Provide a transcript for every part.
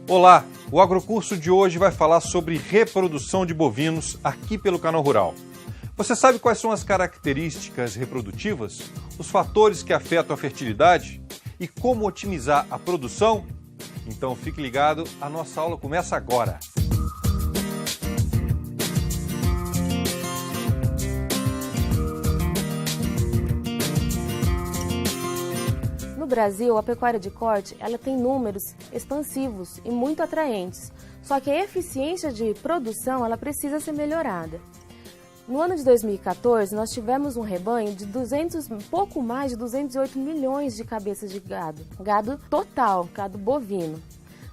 Olá, o agrocurso de hoje vai falar sobre reprodução de bovinos aqui pelo Canal Rural. Você sabe quais são as características reprodutivas, os fatores que afetam a fertilidade e como otimizar a produção? Então fique ligado, a nossa aula começa agora. No Brasil, a pecuária de corte ela tem números expansivos e muito atraentes, só que a eficiência de produção ela precisa ser melhorada. No ano de 2014, nós tivemos um rebanho de pouco mais de 208 milhões de cabeças de gado, gado total, gado bovino.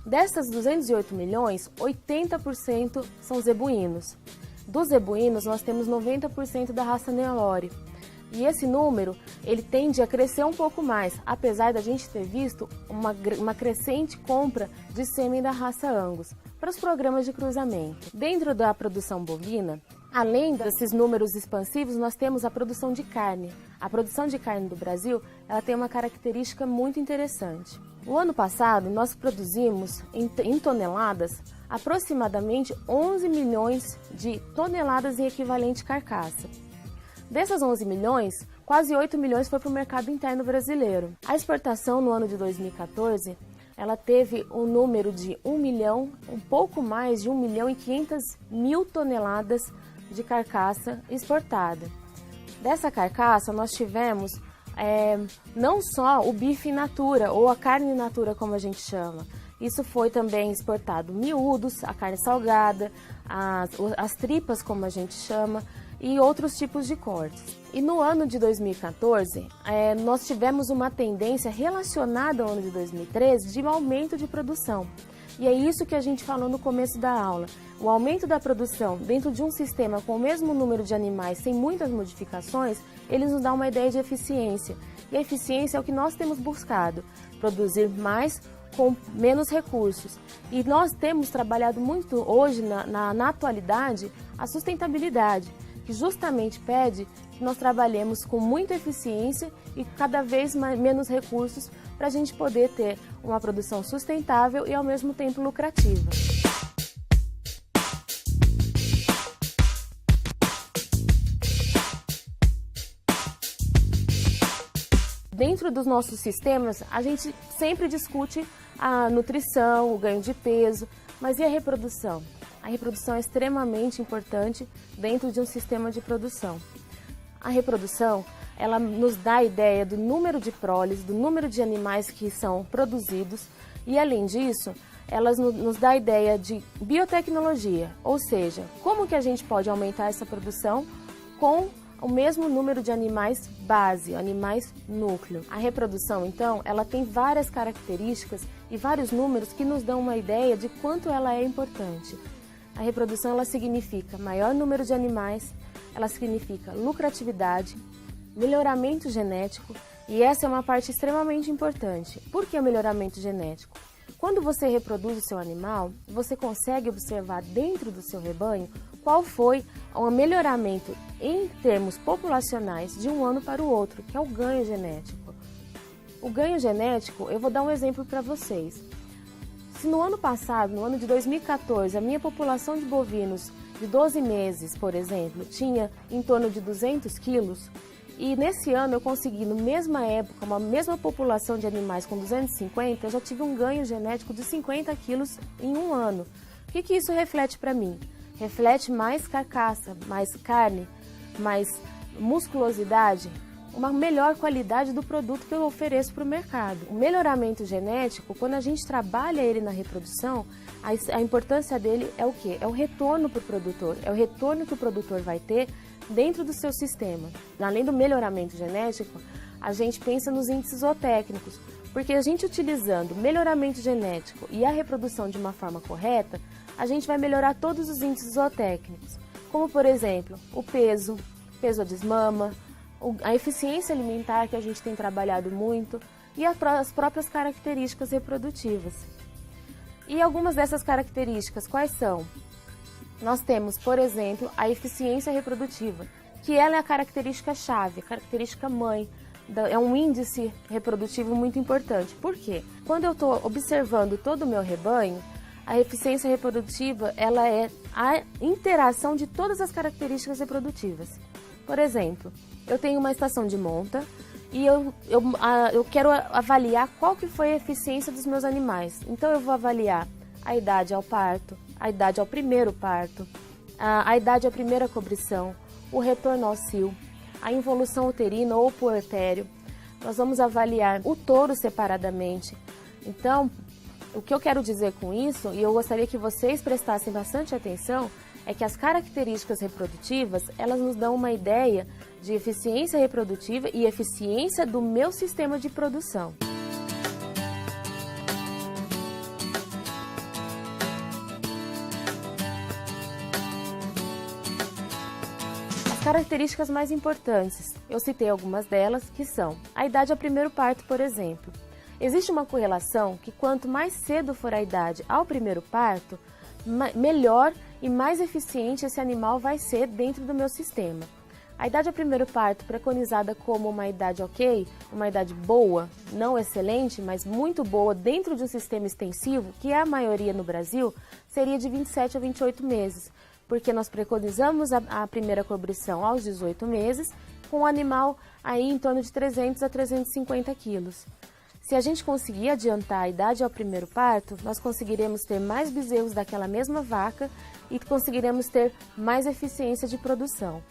Dessas 208 milhões, 80% são zebuínos. Dos zebuínos, nós temos 90% da raça Nelore. E esse número, ele tende a crescer um pouco mais, apesar da gente ter visto uma crescente compra de sêmen da raça Angus para os programas de cruzamento. Dentro da produção bovina, além desses números expansivos, nós temos a produção de carne. A produção de carne do Brasil, ela tem uma característica muito interessante. O ano passado, nós produzimos em toneladas aproximadamente 11 milhões de toneladas em equivalente carcaça. Dessas 11 milhões, quase 8 milhões foi para o mercado interno brasileiro. A exportação no ano de 2014, ela teve um número de um pouco mais de 1 milhão e 500 mil toneladas de carcaça exportada. Dessa carcaça, nós tivemos não só o bife in natura, ou a carne in natura, como a gente chama. Isso foi também exportado miúdos, a carne salgada, as tripas, como a gente chama, e outros tipos de cortes. E no ano de 2014, nós tivemos uma tendência relacionada ao ano de 2013 de um aumento de produção. E é isso que a gente falou no começo da aula. O aumento da produção dentro de um sistema com o mesmo número de animais, sem muitas modificações, eles nos dá uma ideia de eficiência. E a eficiência é o que nós temos buscado, produzir mais com menos recursos. E nós temos trabalhado muito hoje, na atualidade, a sustentabilidade, que justamente pede que nós trabalhemos com muita eficiência e cada vez menos recursos para a gente poder ter uma produção sustentável e ao mesmo tempo lucrativa. Dentro dos nossos sistemas, a gente sempre discute a nutrição, o ganho de peso, mas e a reprodução? A reprodução é extremamente importante dentro de um sistema de produção. A reprodução, ela nos dá a ideia do número de proles, do número de animais que são produzidos e, além disso, ela nos dá a ideia de biotecnologia, ou seja, como que a gente pode aumentar essa produção com o mesmo número de animais base, animais núcleo. A reprodução, então, ela tem várias características e vários números que nos dão uma ideia de quanto ela é importante. A reprodução ela significa maior número de animais, ela significa lucratividade, melhoramento genético e essa é uma parte extremamente importante. Por que o melhoramento genético? Quando você reproduz o seu animal, você consegue observar dentro do seu rebanho qual foi o melhoramento em termos populacionais de um ano para o outro, que é o ganho genético. O ganho genético, eu vou dar um exemplo para vocês. Se no ano passado, no ano de 2014, a minha população de bovinos de 12 meses, por exemplo, tinha em torno de 200 quilos, e nesse ano eu consegui, na mesma época, uma mesma população de animais com 250, eu já tive um ganho genético de 50 quilos em um ano. O que isso reflete para mim? Reflete mais carcaça, mais carne, mais musculosidade, uma melhor qualidade do produto que eu ofereço para o mercado. O melhoramento genético, quando a gente trabalha ele na reprodução, a importância dele é o quê? É o retorno para o produtor, é o retorno que o produtor vai ter dentro do seu sistema. Além do melhoramento genético, a gente pensa nos índices zootécnicos, porque a gente utilizando melhoramento genético e a reprodução de uma forma correta, a gente vai melhorar todos os índices zootécnicos, como por exemplo, o peso a desmama, a eficiência alimentar que a gente tem trabalhado muito e as próprias características reprodutivas. E algumas dessas características quais são? Nós temos, por exemplo, a eficiência reprodutiva, que ela é a característica-chave, a característica mãe, é um índice reprodutivo muito importante. Por quê? Quando eu estou observando todo o meu rebanho, A eficiência reprodutiva, ela é a interação de todas as características reprodutivas. Por exemplo, eu tenho uma estação de monta e eu quero avaliar qual que foi a eficiência dos meus animais. Então eu vou avaliar a idade ao parto, a idade ao primeiro parto, a idade à primeira cobrição, o retorno ao cio, a involução uterina ou puerpério. Nós vamos avaliar o touro separadamente. Então, o que eu quero dizer com isso, e eu gostaria que vocês prestassem bastante atenção, é que as características reprodutivas, elas nos dão uma ideia de eficiência reprodutiva e eficiência do meu sistema de produção. As características mais importantes, eu citei algumas delas, que são a idade ao primeiro parto, por exemplo. Existe uma correlação que quanto mais cedo for a idade ao primeiro parto, melhor e mais eficiente esse animal vai ser dentro do meu sistema. A idade ao primeiro parto, preconizada como uma idade ok, uma idade boa, não excelente, mas muito boa dentro de um sistema extensivo, que é a maioria no Brasil, seria de 27 a 28 meses, porque nós preconizamos a primeira cobrição aos 18 meses, com o animal aí em torno de 300 a 350 quilos. Se a gente conseguir adiantar a idade ao primeiro parto, nós conseguiremos ter mais bezerros daquela mesma vaca e conseguiremos ter mais eficiência de produção.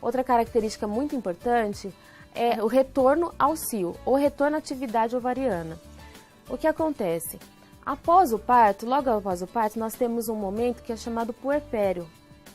Outra característica muito importante é o retorno ao cio, ou retorno à atividade ovariana. O que acontece? Após o parto, logo após o parto, nós temos um momento que é chamado puerpério.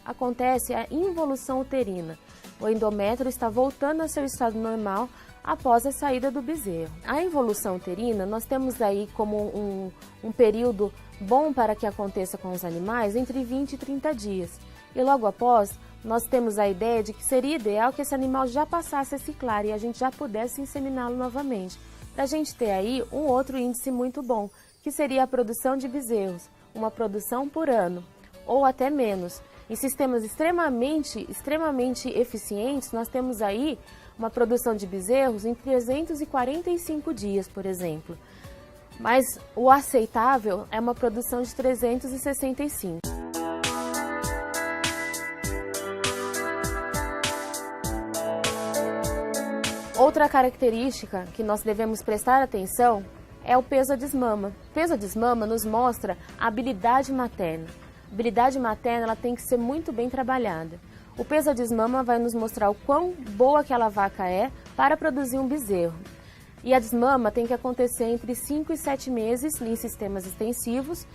Acontece a involução uterina. O endométrio está voltando ao seu estado normal após a saída do bezerro. A involução uterina, nós temos aí como um período bom para que aconteça com os animais entre 20 e 30 dias. E logo após, nós temos a ideia de que seria ideal que esse animal já passasse a ciclar e a gente já pudesse inseminá-lo novamente, para a gente ter aí um outro índice muito bom, que seria a produção de bezerros, uma produção por ano, ou até menos. Em sistemas extremamente eficientes, nós temos aí uma produção de bezerros em 345 dias, por exemplo. Mas o aceitável é uma produção de 365. Outra característica que nós devemos prestar atenção é o peso à desmama. O peso à desmama nos mostra a habilidade materna. A habilidade materna ela tem que ser muito bem trabalhada. O peso à desmama vai nos mostrar o quão boa aquela vaca é para produzir um bezerro. E a desmama tem que acontecer entre 5 e 7 meses em sistemas extensivos,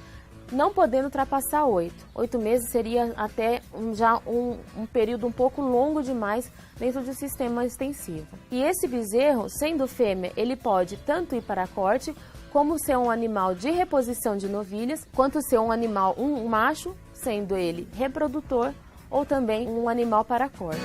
não podendo ultrapassar 8. 8 meses seria até já um período um pouco longo demais dentro de um sistema extensivo. E esse bezerro, sendo fêmea, ele pode tanto ir para corte, como ser um animal de reposição de novilhas, quanto ser um animal, um macho, sendo ele reprodutor, ou também um animal para corte.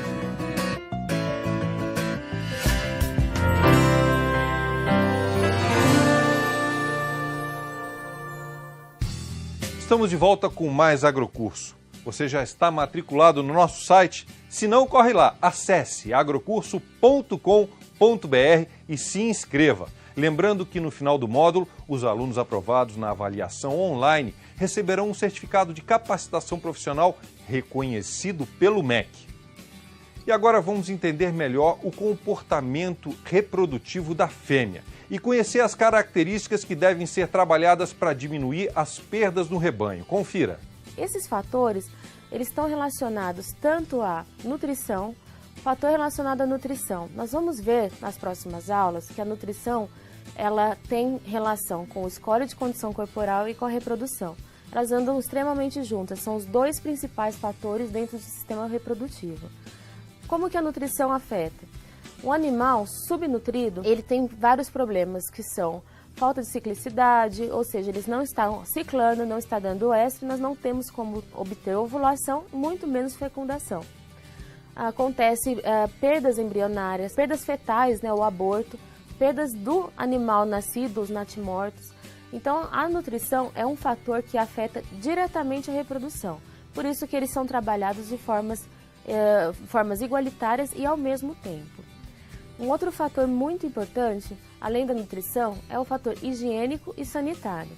Estamos de volta com mais Agrocurso. Você já está matriculado no nosso site? Se não, corre lá, acesse agrocurso.com.br e se inscreva. Lembrando que no final do módulo, os alunos aprovados na avaliação online receberão um certificado de capacitação profissional reconhecido pelo MEC. E agora vamos entender melhor o comportamento reprodutivo da fêmea e conhecer as características que devem ser trabalhadas para diminuir as perdas no rebanho. Confira. Esses fatores, eles estão relacionados tanto à nutrição, fator relacionado à nutrição. Nós vamos ver nas próximas aulas que a nutrição ela tem relação com o score de condição corporal e com a reprodução. Elas andam extremamente juntas, são os dois principais fatores dentro do sistema reprodutivo. Como que a nutrição afeta? Um animal subnutrido, ele tem vários problemas que são falta de ciclicidade, ou seja, eles não estão ciclando, não está dando estro, nós não temos como obter ovulação, muito menos fecundação. Acontece perdas embrionárias, perdas fetais, o aborto, perdas do animal nascido, os natimortos. Então, a nutrição é um fator que afeta diretamente a reprodução. Por isso que eles são trabalhados de formas igualitárias e ao mesmo tempo. Um outro fator muito importante, além da nutrição, é o fator higiênico e sanitário.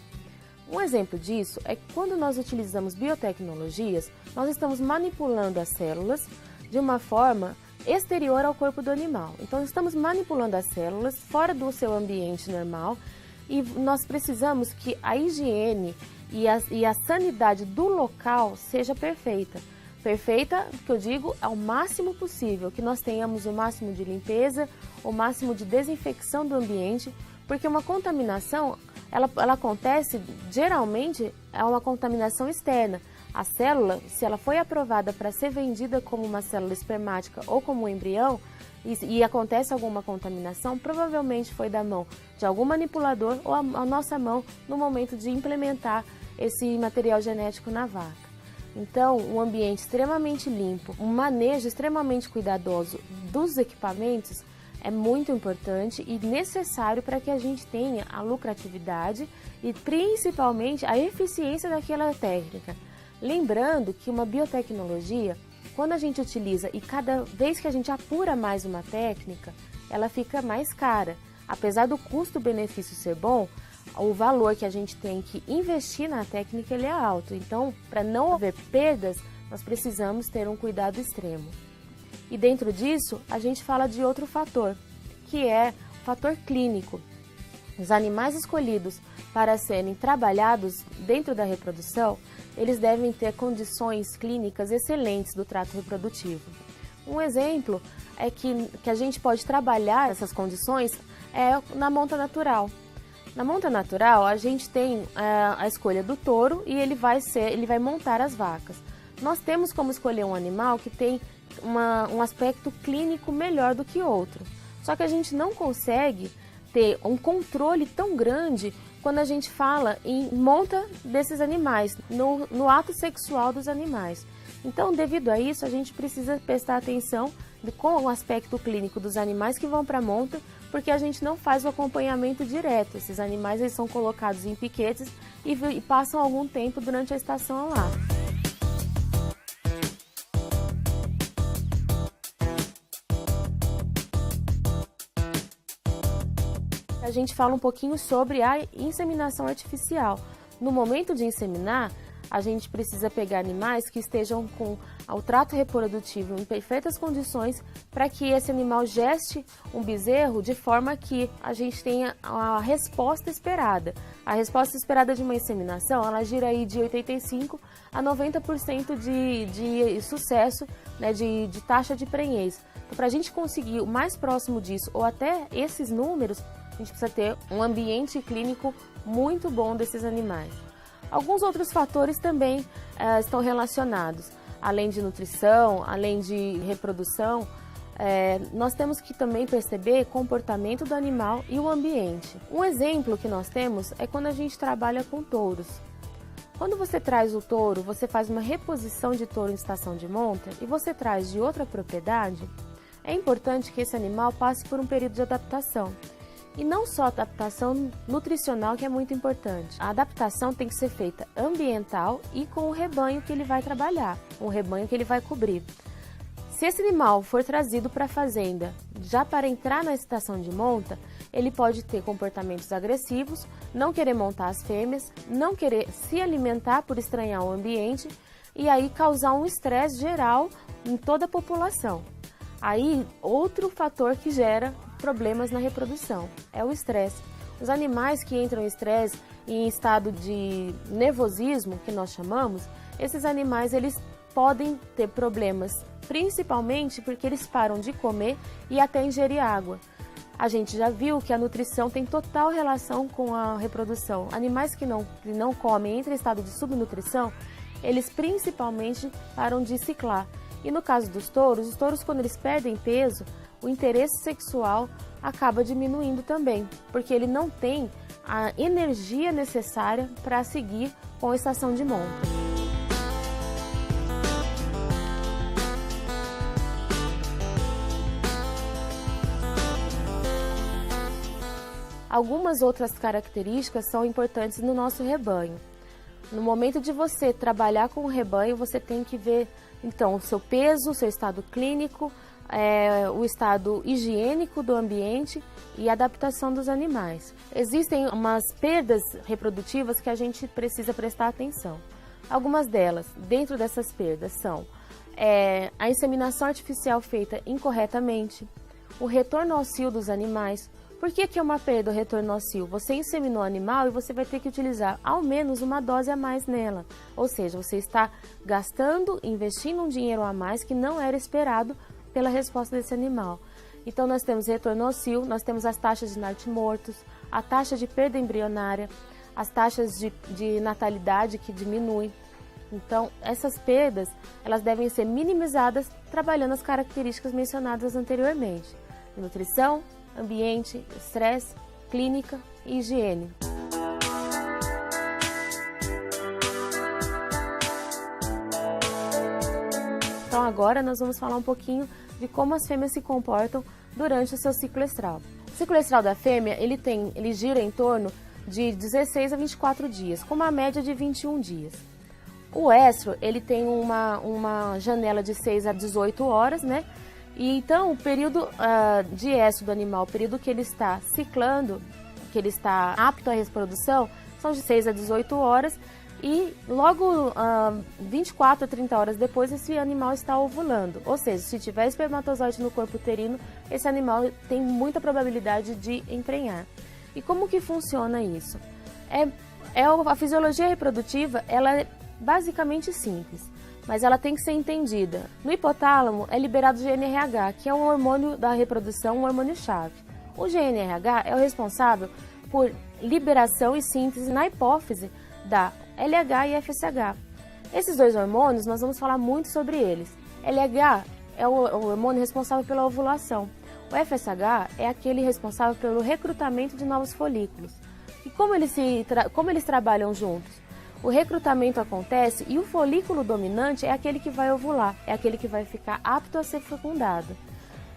Um exemplo disso é que quando nós utilizamos biotecnologias, nós estamos manipulando as células de uma forma exterior ao corpo do animal. Então, estamos manipulando as células fora do seu ambiente normal e nós precisamos que a higiene e a sanidade do local seja perfeita. Perfeita, que eu digo, ao máximo possível, que nós tenhamos o máximo de limpeza, o máximo de desinfecção do ambiente, porque uma contaminação, ela acontece, geralmente, é uma contaminação externa. A célula, se ela foi aprovada para ser vendida como uma célula espermática ou como um embrião, e acontece alguma contaminação, provavelmente foi da mão de algum manipulador ou a nossa mão no momento de implementar esse material genético na vaca. Então, um ambiente extremamente limpo, um manejo extremamente cuidadoso dos equipamentos é muito importante e necessário para que a gente tenha a lucratividade e principalmente a eficiência daquela técnica. Lembrando que uma biotecnologia, quando a gente utiliza e cada vez que a gente apura mais uma técnica, ela fica mais cara. Apesar do custo-benefício ser bom, o valor que a gente tem que investir na técnica ele é alto. Então, para não haver perdas, nós precisamos ter um cuidado extremo. E dentro disso, a gente fala de outro fator, que é o fator clínico. Os animais escolhidos para serem trabalhados dentro da reprodução, eles devem ter condições clínicas excelentes do trato reprodutivo. Um exemplo é que a gente pode trabalhar essas condições na monta natural. Na monta natural, a gente tem a escolha do touro e ele vai montar as vacas. Nós temos como escolher um animal que tem um aspecto clínico melhor do que outro. Só que a gente não consegue ter um controle tão grande quando a gente fala em monta desses animais, no ato sexual dos animais. Então, devido a isso, a gente precisa prestar atenção com o aspecto clínico dos animais que vão para a monta, porque a gente não faz o acompanhamento direto. Esses animais eles são colocados em piquetes e passam algum tempo durante a estação lá. A gente fala um pouquinho sobre a inseminação artificial. No momento de inseminar, a gente precisa pegar animais que estejam com o trato reprodutivo em perfeitas condições para que esse animal geste um bezerro de forma que a gente tenha a resposta esperada. A resposta esperada de uma inseminação, ela gira aí de 85% a 90% de sucesso, né, de taxa de prenhez. Então, para a gente conseguir o mais próximo disso, ou até esses números, a gente precisa ter um ambiente clínico muito bom desses animais. Alguns outros fatores também estão relacionados. Além de nutrição, além de reprodução, nós temos que também perceber o comportamento do animal e o ambiente. Um exemplo que nós temos é quando a gente trabalha com touros. Quando você traz o touro, você faz uma reposição de touro em estação de monta e você traz de outra propriedade, é importante que esse animal passe por um período de adaptação. E não só a adaptação nutricional, que é muito importante. A adaptação tem que ser feita ambiental e com o rebanho que ele vai trabalhar, com o rebanho que ele vai cobrir. Se esse animal for trazido para a fazenda já para entrar na estação de monta, ele pode ter comportamentos agressivos, não querer montar as fêmeas, não querer se alimentar por estranhar o ambiente e aí causar um estresse geral em toda a população. Aí, outro fator que gera problemas na reprodução é o estresse. Os animais que entram em estresse, em estado de nervosismo, que nós chamamos, esses animais eles podem ter problemas, principalmente porque eles param de comer e até ingerir água. A gente já viu que a nutrição tem total relação com a reprodução. Animais que não comem, entram em estado de subnutrição, eles principalmente param de ciclar. E no caso dos touros, os touros quando eles perdem peso, o interesse sexual acaba diminuindo também, porque ele não tem a energia necessária para seguir com a estação de monta. Algumas outras características são importantes no nosso rebanho. No momento de você trabalhar com o rebanho, você tem que ver então o seu peso, o seu estado clínico, o estado higiênico do ambiente e a adaptação dos animais. Existem umas perdas reprodutivas que a gente precisa prestar atenção. Algumas delas, dentro dessas perdas, são a inseminação artificial feita incorretamente, o retorno ao cio dos animais. Por que é uma perda o retorno ao cio? Você inseminou o animal e você vai ter que utilizar ao menos uma dose a mais nela. Ou seja, você está gastando, investindo um dinheiro a mais que não era esperado pela resposta desse animal. Então nós temos retorno ao cio, nós temos as taxas de natimortos, a taxa de perda embrionária, as taxas de natalidade que diminuem. Então essas perdas, elas devem ser minimizadas trabalhando as características mencionadas anteriormente: nutrição, ambiente, estresse, clínica e higiene. Então agora nós vamos falar um pouquinho de como as fêmeas se comportam durante o seu ciclo estral. O ciclo estral da fêmea, ele gira em torno de 16 a 24 dias, com uma média de 21 dias. O estro, ele tem uma janela de 6 a 18 horas, né? E então o período de estro do animal, o período que ele está ciclando, que ele está apto à reprodução, são de 6 a 18 horas e logo 24 a 30 horas depois esse animal está ovulando. Ou seja, se tiver espermatozoide no corpo uterino, esse animal tem muita probabilidade de emprenhar. E como que funciona isso? A fisiologia reprodutiva, ela é basicamente simples, mas ela tem que ser entendida. No hipotálamo é liberado o GNRH, que é um hormônio da reprodução, um hormônio-chave. O GNRH é o responsável por liberação e síntese na hipófise da LH e FSH. Esses dois hormônios, nós vamos falar muito sobre eles. LH é o hormônio responsável pela ovulação. O FSH é aquele responsável pelo recrutamento de novos folículos. E como eles trabalham juntos? O recrutamento acontece e o folículo dominante é aquele que vai ovular, é aquele que vai ficar apto a ser fecundado.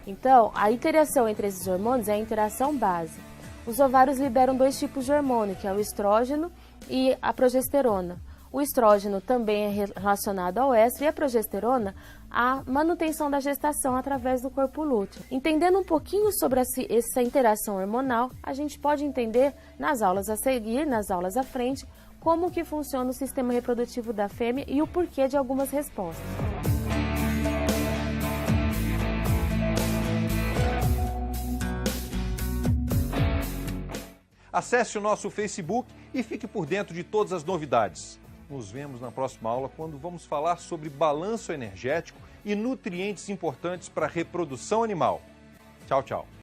Então, a interação entre esses hormônios é a interação base. Os ovários liberam dois tipos de hormônio, que é o estrógeno e a progesterona. O estrógeno também é relacionado ao estro e a progesterona à manutenção da gestação através do corpo lúteo. Entendendo um pouquinho sobre essa interação hormonal, a gente pode entender nas aulas a seguir, nas aulas à frente, como que funciona o sistema reprodutivo da fêmea e o porquê de algumas respostas. Acesse o nosso Facebook e fique por dentro de todas as novidades. Nos vemos na próxima aula, quando vamos falar sobre balanço energético e nutrientes importantes para a reprodução animal. Tchau, tchau.